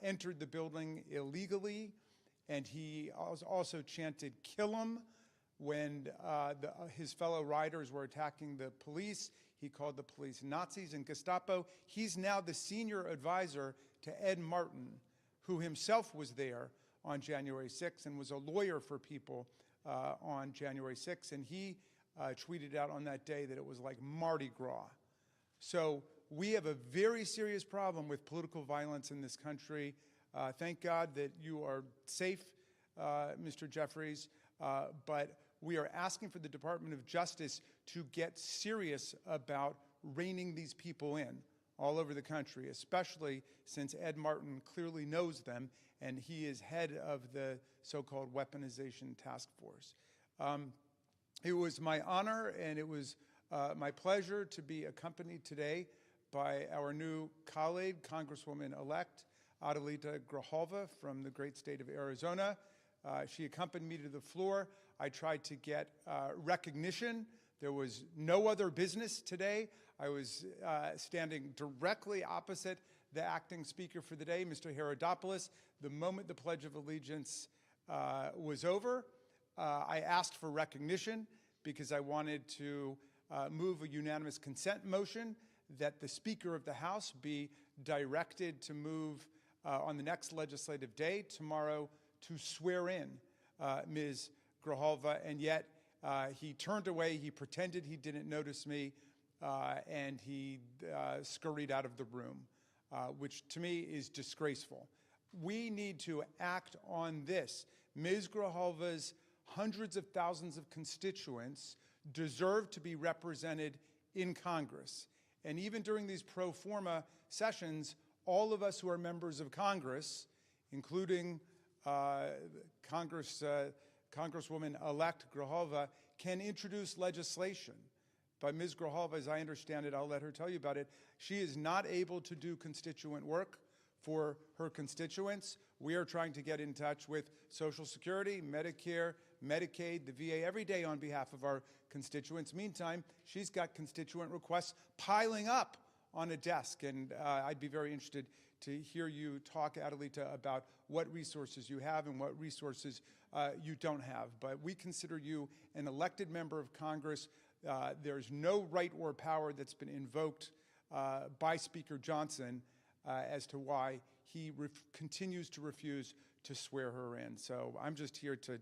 entered the building illegally, and he also chanted "kill him" when his fellow riders were attacking the police. He called the police Nazis and Gestapo. He's now the senior advisor to Ed Martin, who himself was there on January 6th and was a lawyer for people on January 6th. And he tweeted out on that day that it was like Mardi Gras. So we have a very serious problem with political violence in this country. Thank God that you are safe, Mr. Jeffries, but we are asking for the Department of Justice to get serious about reining these people in all over the country, especially since Ed Martin clearly knows them, and he is head of the so-called weaponization task force. It was my honor and it was my pleasure to be accompanied today by our new colleague, Congresswoman-elect Adelita Grijalva from the great state of Arizona. She accompanied me to the floor. I tried to get recognition. There was no other business today. I was standing directly opposite the acting speaker for the day, Mr. Herodopoulos. The moment the Pledge of Allegiance was over, I asked for recognition because I wanted to move a unanimous consent motion that the Speaker of the House be directed to move on the next legislative day, tomorrow, to swear in Ms. Grijalva, and yet he turned away, he pretended he didn't notice me, and he scurried out of the room, which to me is disgraceful. We need to act on this. Ms. Grijalva's hundreds of thousands of constituents deserve to be represented in Congress. And even during these pro forma sessions, all of us who are members of Congress, including Congresswoman-elect Grijalva, can introduce legislation. But Ms. Grijalva, as I understand it, I'll let her tell you about it, she is not able to do constituent work for her constituents. We are trying to get in touch with Social Security, Medicare, Medicaid, the VA every day on behalf of our constituents. Meantime, she's got constituent requests piling up on a desk, and I'd be very interested to hear you talk, Adelita, about what resources you have and what resources you don't have. But we consider you an elected member of Congress. There's no right or power that's been invoked by Speaker Johnson as to why he continues to refuse to swear her in. So I'm just here to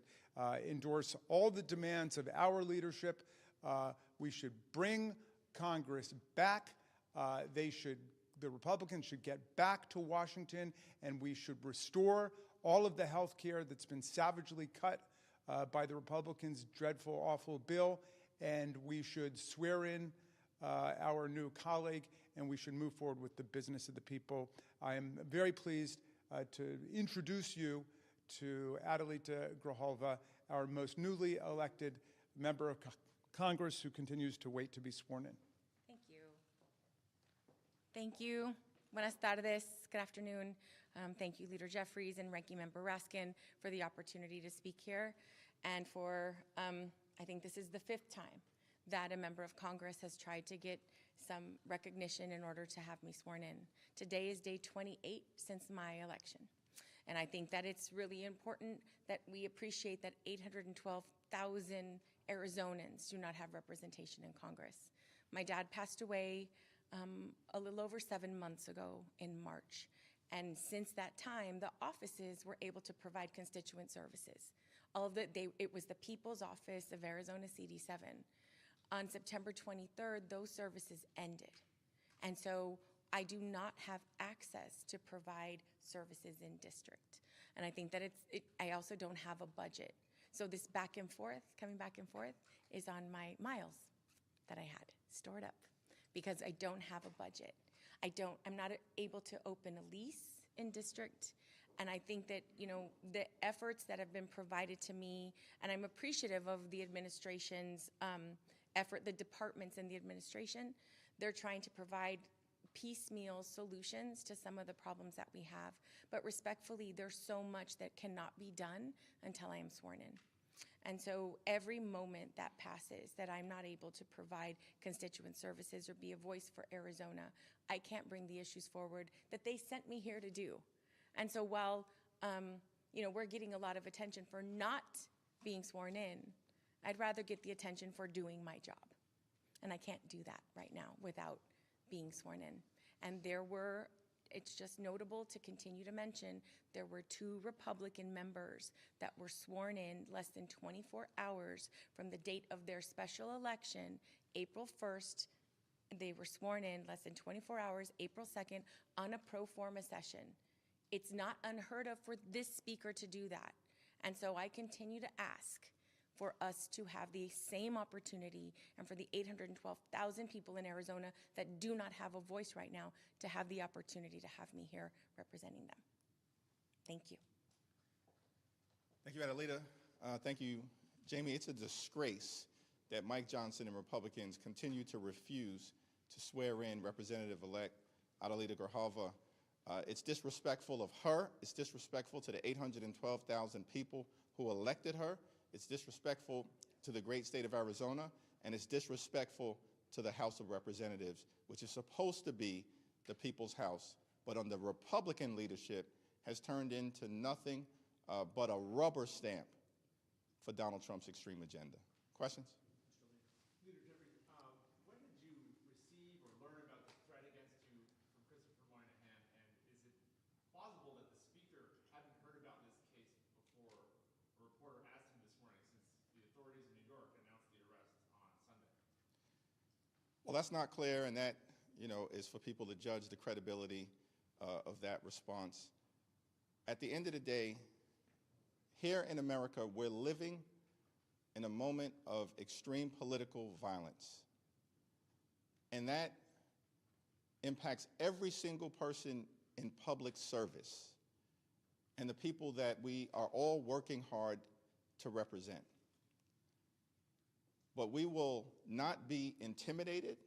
endorse all the demands of our leadership. We should bring Congress back. The Republicans should get back to Washington, and we should restore all of the health care that's been savagely cut by the Republicans' dreadful, awful bill, and we should swear in our new colleague, and we should move forward with the business of the people. I am very pleased to introduce you to Adelita Grijalva, our most newly elected member of Congress who continues to wait to be sworn in. Thank you. Thank you. Buenas tardes. Good afternoon. Thank you, Leader Jeffries and Ranking Member Raskin, for the opportunity to speak here, and for, I think this is the 5th time that a member of Congress has tried to get some recognition in order to have me sworn in. Today is day 28 since my election. And I think that it's really important that we appreciate that 812,000 Arizonans do not have representation in Congress. My dad passed away a little over 7 months ago in March. And since that time, the offices were able to provide constituent services. It was the People's Office of Arizona CD7. On September 23rd, those services ended. And so I do not have access to provide services in district. And I think that I also don't have a budget. So this back and forth, coming back and forth, is on my miles that I had stored up because I don't have a budget. I'm not able to open a lease in district. And I think that, the efforts that have been provided to me, and I'm appreciative of the administration's effort, the departments in the administration, they're trying to provide piecemeal solutions to some of the problems that we have. But respectfully, there's so much that cannot be done until I am sworn in. And so every moment that passes that I'm not able to provide constituent services or be a voice for Arizona, I can't bring the issues forward that they sent me here to do. And so while, we're getting a lot of attention for not being sworn in, I'd rather get the attention for doing my job. And I can't do that right now without being sworn in. And it's just notable to continue to mention, there were 2 Republican members that were sworn in less than 24 hours from the date of their special election, April 1st. They were sworn in less than 24 hours, April 2nd, on a pro forma session. It's not unheard of for this speaker to do that. And so I continue to ask for us to have the same opportunity, and for the 812,000 people in Arizona that do not have a voice right now to have the opportunity to have me here representing them. Thank you. Thank you, Adelita. Thank you, Jamie. It's a disgrace that Mike Johnson and Republicans continue to refuse to swear in Representative-elect Adelita Grijalva. It's disrespectful of her. It's disrespectful to the 812,000 people who elected her. It's disrespectful to the great state of Arizona, and it's disrespectful to the House of Representatives, which is supposed to be the people's house, but under Republican leadership has turned into nothing but a rubber stamp for Donald Trump's extreme agenda. Questions? Leader Jeffries, when did you receive or learn about the threat against you from Christopher Moynihan, and is it plausible that the speaker hadn't heard about this case before a reporter asked him this morning, since the authorities in New York announced the arrest on Sunday? Well, that's not clear, and that, is for people to judge the credibility of that response. At the end of the day, here in America, we're living in a moment of extreme political violence. And that impacts every single person in public service and the people that we are all working hard to represent. But we will not be intimidated.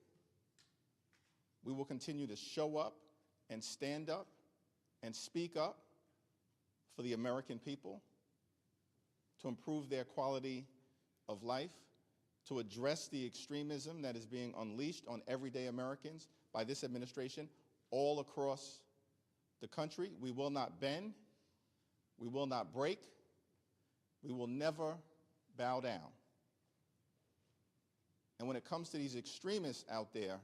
We will continue to show up and stand up and speak up for the American people, to improve their quality of life, to address the extremism that is being unleashed on everyday Americans by this administration all across the country. We will not bend. We will not break. We will never bow down. And when it comes to these extremists out there,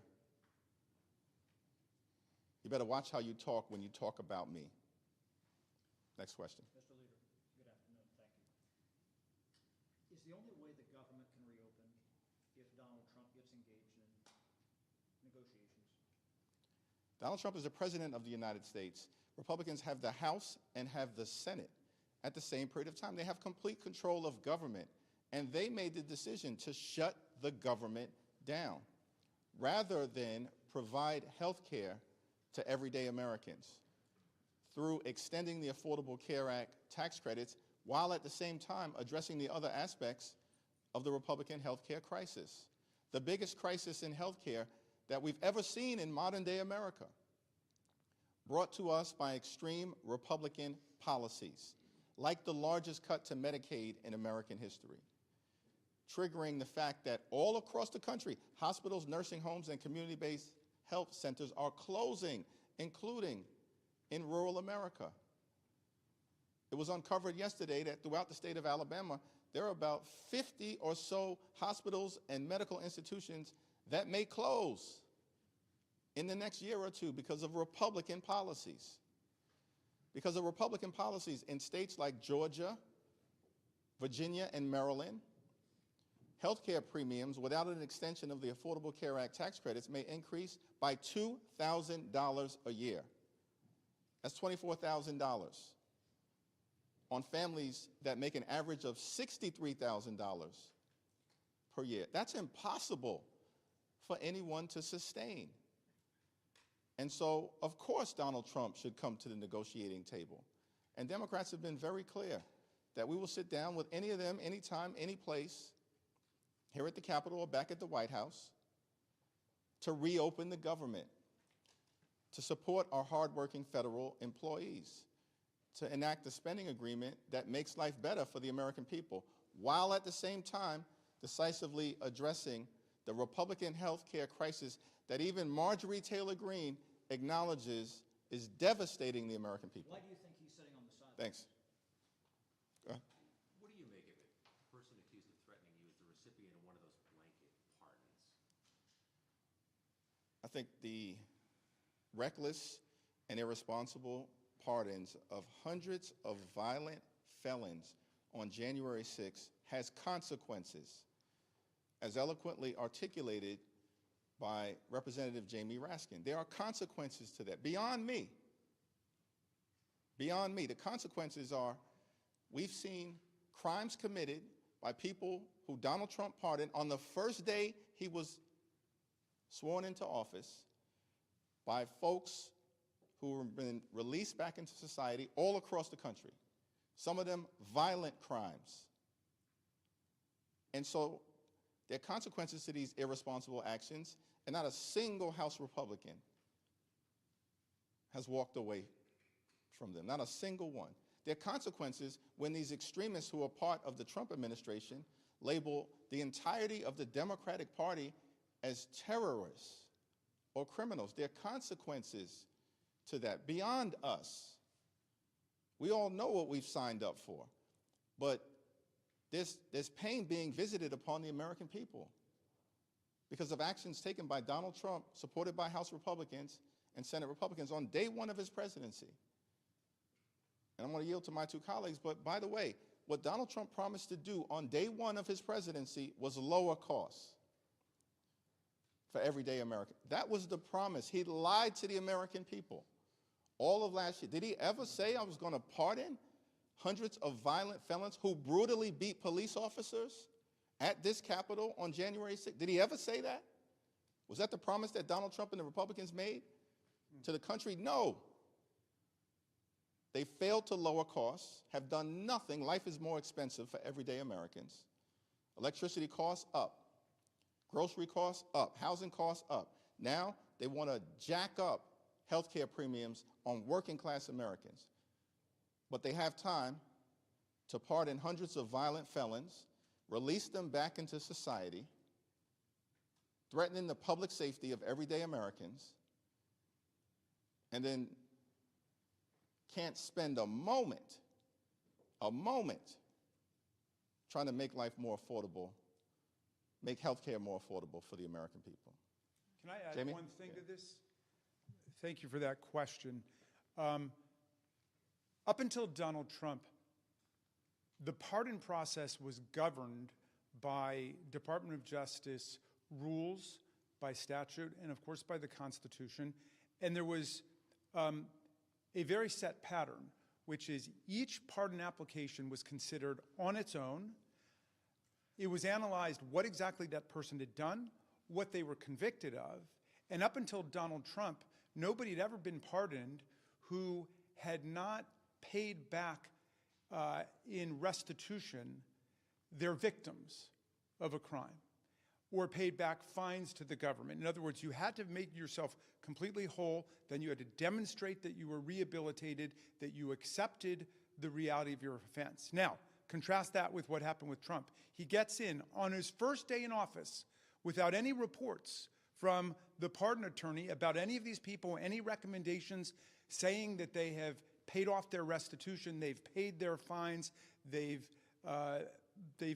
you better watch how you talk when you talk about me. Next question. Mr. Leader, good afternoon. Thank you. Is the only way the government can reopen if Donald Trump gets engaged in negotiations? Donald Trump is the president of the United States. Republicans have the House and have the Senate at the same period of time. They have complete control of government, and they made the decision to shut the government down rather than provide health care to everyday Americans through extending the Affordable Care Act tax credits, while at the same time addressing the other aspects of the Republican health care crisis, the biggest crisis in health care that we've ever seen in modern-day America, brought to us by extreme Republican policies, like the largest cut to Medicaid in American history, triggering the fact that all across the country, hospitals, nursing homes, and community-based health centers are closing, including in rural America. It was uncovered yesterday that throughout the state of Alabama, there are about 50 or so hospitals and medical institutions that may close in the next year or two because of Republican policies. Because of Republican policies in states like Georgia, Virginia, and Maryland, healthcare premiums without an extension of the Affordable Care Act tax credits may increase by $2,000 a year. That's $24,000 on families that make an average of $63,000 per year. That's impossible for anyone to sustain. And so, of course, Donald Trump should come to the negotiating table. And Democrats have been very clear that we will sit down with any of them, anytime, any place, here at the Capitol or back at the White House, to reopen the government, to support our hardworking federal employees, to enact a spending agreement that makes life better for the American people, while at the same time decisively addressing the Republican health care crisis that even Marjorie Taylor Greene acknowledges is devastating the American people. Why do you think he's sitting on the sidelines? Thanks. Go ahead. What do you make of it? A person accused of threatening you is the recipient of one of those blanket pardons. I think the reckless and irresponsible pardons of hundreds of violent felons on January 6th has consequences, as eloquently articulated by Representative Jamie Raskin. There are consequences to that, beyond me. Beyond me. The consequences are, we've seen crimes committed by people who Donald Trump pardoned on the first day he was sworn into office, by folks who have been released back into society all across the country. Some of them violent crimes. And so there are consequences to these irresponsible actions, and not a single House Republican has walked away from them, not a single one. There are consequences when these extremists who are part of the Trump administration label the entirety of the Democratic Party as terrorists or criminals. There are consequences to that beyond us. We all know what we've signed up for, but there's pain being visited upon the American people because of actions taken by Donald Trump, supported by House Republicans and Senate Republicans on day one of his presidency. And I'm going to yield to my two colleagues, but by the way, what Donald Trump promised to do on day one of his presidency was lower costs for everyday Americans. That was the promise. He lied to the American people all of last year. Did he ever say I was going to pardon hundreds of violent felons who brutally beat police officers at this Capitol on January 6th? Did he ever say that? Was that the promise that Donald Trump and the Republicans made to the country? No. They failed to lower costs, have done nothing. Life is more expensive for everyday Americans. Electricity costs up. Grocery costs up. Housing costs up. Now they want to jack up health care premiums on working class Americans. But they have time to pardon hundreds of violent felons, release them back into society, threatening the public safety of everyday Americans, and then can't spend a moment trying to make life more affordable, make health care more affordable for the American people. Can I add Jamie? one thing Yeah. to this? Thank you for that question. Up until Donald Trump, the pardon process was governed by Department of Justice rules, by statute, and of course by the Constitution. And there was a very set pattern, which is each pardon application was considered on its own. It was analyzed what exactly that person had done, what they were convicted of, and up until Donald Trump, nobody had ever been pardoned who had not paid back in restitution their victims of a crime or paid back fines to the government. In other words, you had to make yourself completely whole, then you had to demonstrate that you were rehabilitated, that you accepted the reality of your offense. Now, contrast that with what happened with Trump. He gets in on his first day in office without any reports from the pardon attorney about any of these people, any recommendations saying that they have paid off their restitution, they've paid their fines, they've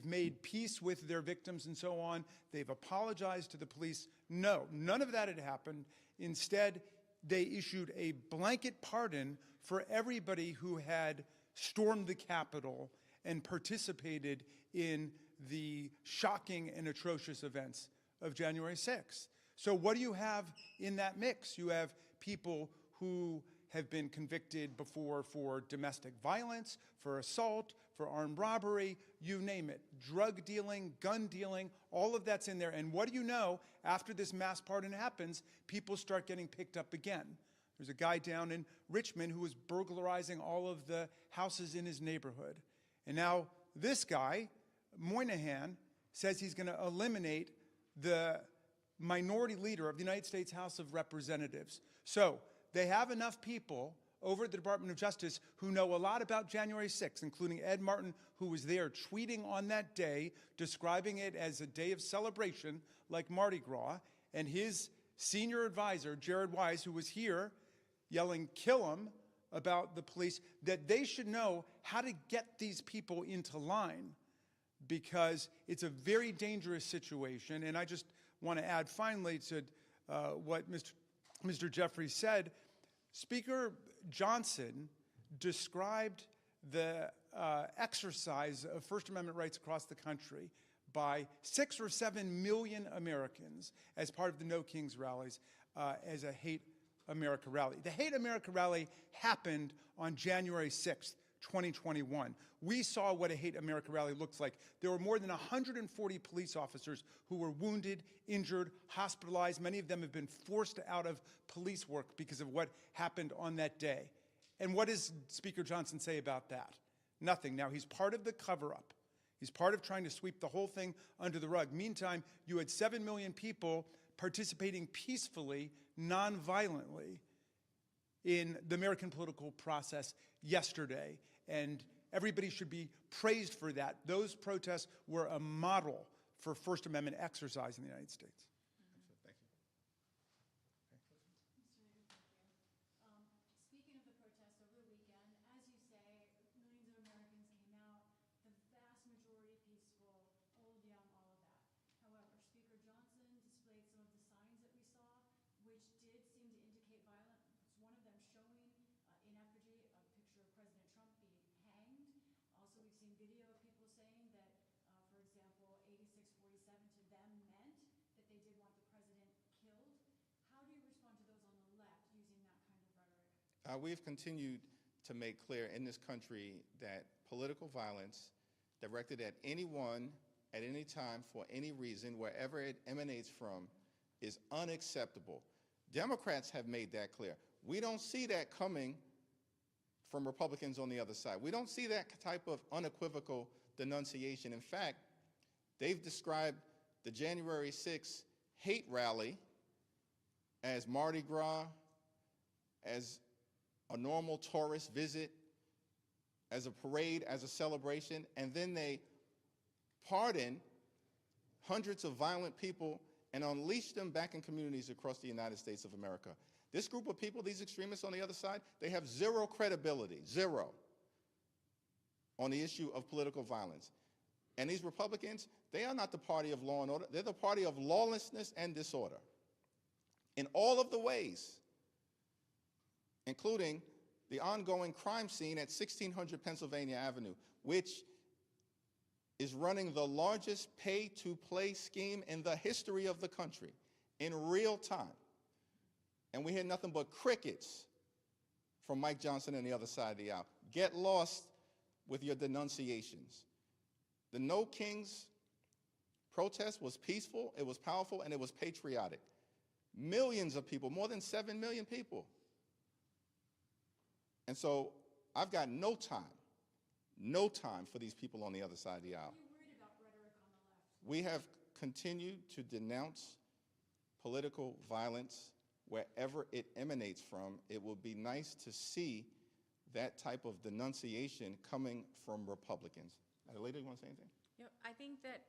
made peace with their victims and so on, they've apologized to the police. No, none of that had happened. Instead, they issued a blanket pardon for everybody who had stormed the Capitol and participated in the shocking and atrocious events of January 6th. So what do you have in that mix? You have people who have been convicted before for domestic violence, for assault, for armed robbery, you name it, drug dealing, gun dealing, all of that's in there. And what do you know? After this mass pardon happens, people start getting picked up again. There's a guy down in Richmond who was burglarizing all of the houses in his neighborhood. And now this guy, Moynihan, says he's going to eliminate the minority leader of the United States House of Representatives. So they have enough people over at the Department of Justice who know a lot about January 6th, including Ed Martin, who was there tweeting on that day, describing it as a day of celebration like Mardi Gras, and his senior advisor, Jared Wise, who was here yelling, "Kill him," about the police, that they should know how to get these people into line, because it's a very dangerous situation. And I just want to add finally to what Mr. Jeffries said. Speaker Johnson described the exercise of First Amendment rights across the country by 6 or 7 million Americans as part of the No Kings rallies as a Hate America rally. The Hate America rally happened on January 6th, 2021. We saw what a Hate America rally looks like. There were more than 140 police officers who were wounded, injured, hospitalized. Many of them have been forced out of police work because of what happened on that day. And what does Speaker Johnson say about that? Nothing. Now, he's part of the cover-up. He's part of trying to sweep the whole thing under the rug. Meantime, you had 7 million people participating peacefully, non-violently in the American political process yesterday. And everybody should be praised for that. Those protests were a model for First Amendment exercise in the United States. Thank you. Speaking of the protests over the weekend, as you say, millions of Americans came out, the vast majority peaceful, old, young, all of that. However, Speaker Johnson displayed some of the signs that we saw, which did seem to indicate violence. One of them showing in effigy a picture of President Trump being hanged. Also, we've seen video of people saying that, for example, 8647 to them meant that they did want the president killed. How do you respond to those on the left using that kind of rhetoric? We've continued to make clear in this country that political violence directed at anyone, at any time, for any reason, wherever it emanates from, is unacceptable. Democrats have made that clear. We don't see that coming from Republicans on the other side. We don't see that type of unequivocal denunciation. In fact, they've described the January 6th hate rally as Mardi Gras, as a normal tourist visit, as a parade, as a celebration, and then they pardon hundreds of violent people and unleash them back in communities across the United States of America. This group of people, these extremists on the other side, they have zero credibility, zero, on the issue of political violence. And these Republicans, they are not the party of law and order. They're the party of lawlessness and disorder in all of the ways, including the ongoing crime scene at 1600 Pennsylvania Avenue, which is running the largest pay-to-play scheme in the history of the country in real time. And we hear nothing but crickets from Mike Johnson and the other side of the aisle. Get lost with your denunciations. The No Kings protest was peaceful, it was powerful, and it was patriotic. Millions of people, more than 7 million people. And so I've got no time for these people on the other side of the aisle. Are you worried about rhetoric on the left? We have continued to denounce political violence wherever it emanates from. It will be nice to see that type of denunciation coming from Republicans. Adelita, you want to say anything? You know, I think that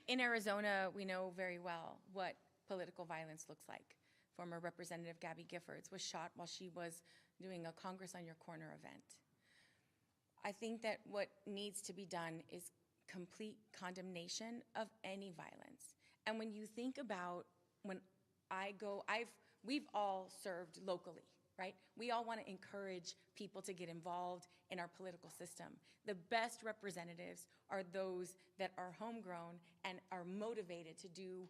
in Arizona, we know very well what political violence looks like. Former Representative Gabby Giffords was shot while she was doing a Congress on Your Corner event. I think that what needs to be done is complete condemnation of any violence. And when you think about when we've all served locally, right? We all want to encourage people to get involved in our political system. The best representatives are those that are homegrown and are motivated to do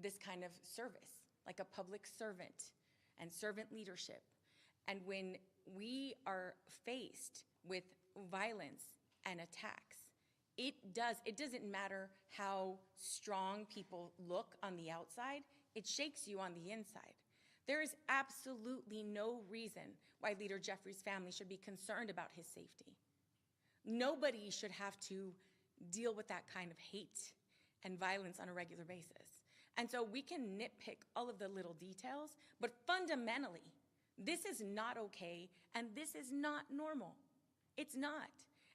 this kind of service, like a public servant and servant leadership. And when we are faced with violence and attacks, it doesn't matter how strong people look on the outside, it shakes you on the inside. There is absolutely no reason why Leader Jeffries' family should be concerned about his safety. Nobody should have to deal with that kind of hate and violence on a regular basis. And so we can nitpick all of the little details, but fundamentally, this is not okay, and this is not normal. It's not.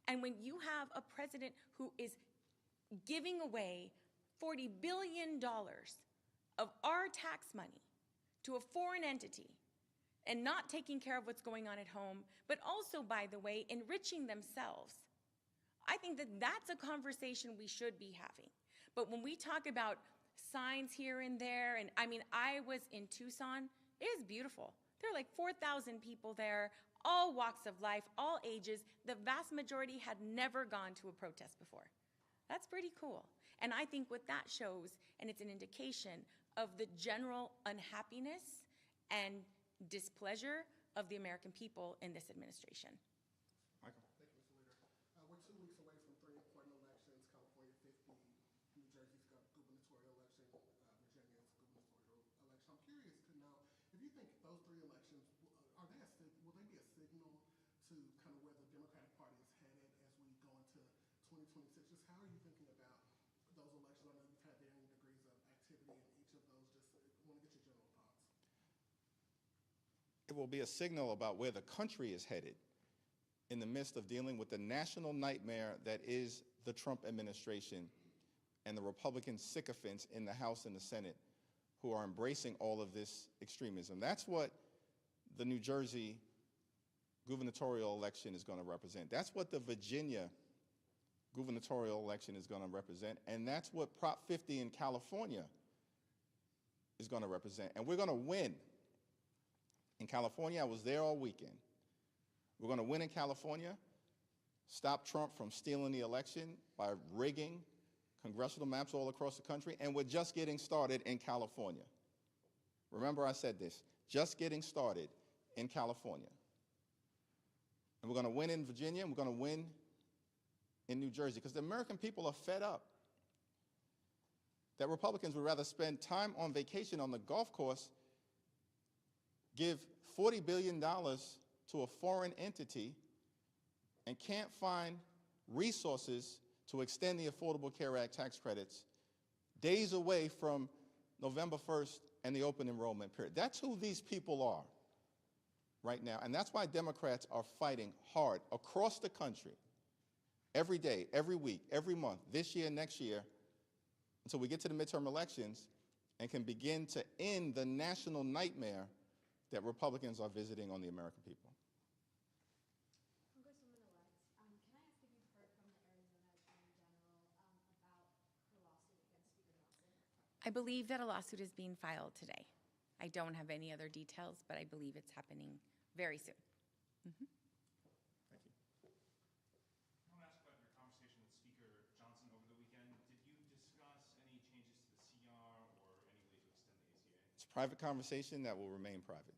And when you have a president who is giving away $40 billion of our tax money to a foreign entity and not taking care of what's going on at home, but also, by the way, enriching themselves. I think that that's a conversation we should be having. But when we talk about signs here and there, and I mean, I was in Tucson, it is beautiful. There are like 4,000 people there, all walks of life, all ages. The vast majority had never gone to a protest before. That's pretty cool. And I think what that shows, and it's an indication of the general unhappiness and displeasure of the American people in this administration. Michael? Thank you, Mr. Leader. We're 2 weeks away from 3 important elections: California 50, New Jersey's gubernatorial election, Virginia's gubernatorial election. I'm curious to know if you think those 3 elections will they be a signal to kind of where the Democratic Party is headed as we go into 2026? Just how are you thinking about those elections? I know you've had varying degrees of activity in each of those. Just want to get your general thoughts. It will be a signal about where the country is headed in the midst of dealing with the national nightmare that is the Trump administration and the Republican sycophants in the House and the Senate who are embracing all of this extremism. That's what the New Jersey gubernatorial election is going to represent. That's what the Virginia gubernatorial election is going to represent, and that's what Prop 50 in California is going to represent. And we're going to win. In California, I was there all weekend. We're going to win in California, stop Trump from stealing the election by rigging congressional maps all across the country, and we're just getting started in California. Remember I said this, just getting started in California. And we're going to win in Virginia, and we're going to win in New Jersey, because the American people are fed up that Republicans would rather spend time on vacation on the golf course, give $40 billion to a foreign entity, and can't find resources to extend the Affordable Care Act tax credits days away from November 1st and the open enrollment period. That's who these people are right now, and that's why Democrats are fighting hard across the country, every day, every week, every month, this year, next year, until we get to the midterm elections and can begin to end the national nightmare that Republicans are visiting on the American people. Congresswoman-elect, can I ask if you've heard from the Arizona Attorney General about the lawsuit against Speaker Johnson? I believe that a lawsuit is being filed today. I don't have any other details, but I believe it's happening very soon. Thank you. I want to ask about your conversation with Speaker Johnson over the weekend. Did you discuss any changes to the CR or any way to extend the ACA? It's a private conversation that will remain private.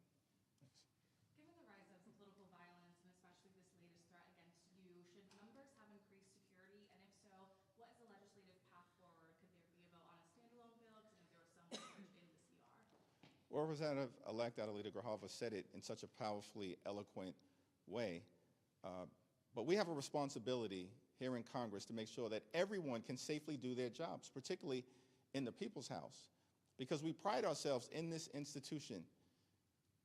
Given the rise of political violence, and especially this latest threat against you, should numbers have increased security? And if so, what is the legislative path forward? Could there be a vote on a standalone bill? Because I know there was some language in the CR. Well, Representative-elect Adelita Grijalva said it in such a powerfully eloquent way. But we have a responsibility here in Congress to make sure that everyone can safely do their jobs, particularly in the People's House, because we pride ourselves in this institution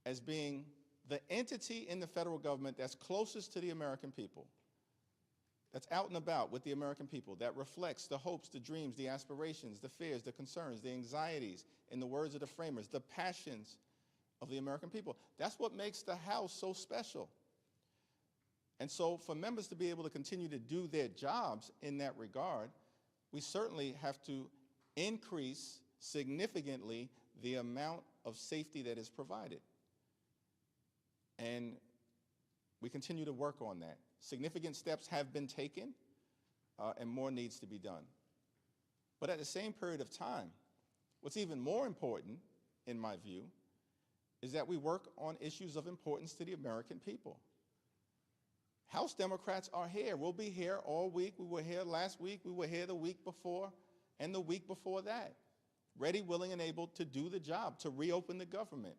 as being the entity in the federal government that's closest to the American people, that's out and about with the American people, that reflects the hopes, the dreams, the aspirations, the fears, the concerns, the anxieties, in the words of the framers, the passions of the American people. That's what makes the House so special. And so for members to be able to continue to do their jobs in that regard, we certainly have to increase significantly the amount of safety that is provided. And we continue to work on that. Significant steps have been taken, and more needs to be done. But at the same period of time, what's even more important, in my view, is that we work on issues of importance to the American people. House Democrats are here. We'll be here all week. We were here last week. We were here the week before and the week before that, ready, willing, and able to do the job, to reopen the government,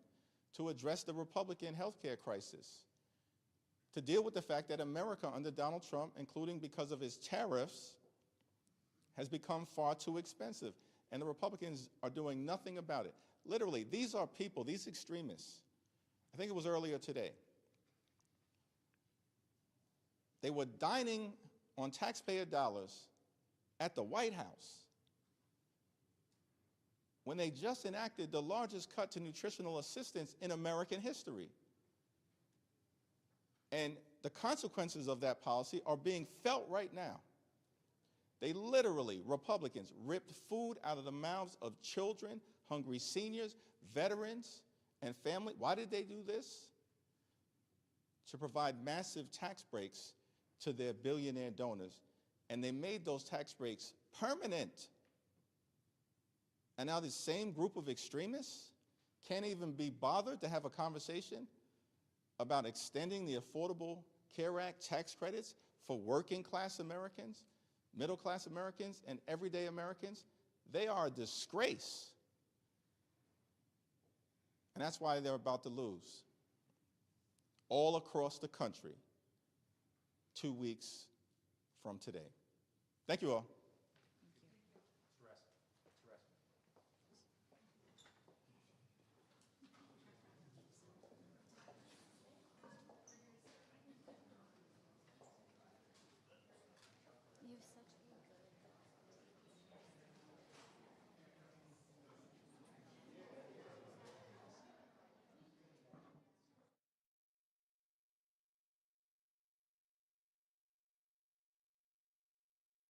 to address the Republican health care crisis, to deal with the fact that America under Donald Trump, including because of his tariffs, has become far too expensive. And the Republicans are doing nothing about it. Literally, these are people, these extremists. I think it was earlier today. They were dining on taxpayer dollars at the White House when they just enacted the largest cut to nutritional assistance in American history. And the consequences of that policy are being felt right now. They literally, Republicans, ripped food out of the mouths of children, hungry seniors, veterans, and family. Why did they do this? To provide massive tax breaks to their billionaire donors. And they made those tax breaks permanent. And now this same group of extremists can't even be bothered to have a conversation about extending the Affordable Care Act tax credits for working class Americans, middle class Americans, and everyday Americans. They are a disgrace. And that's why they're about to lose all across the country 2 weeks from today. Thank you all.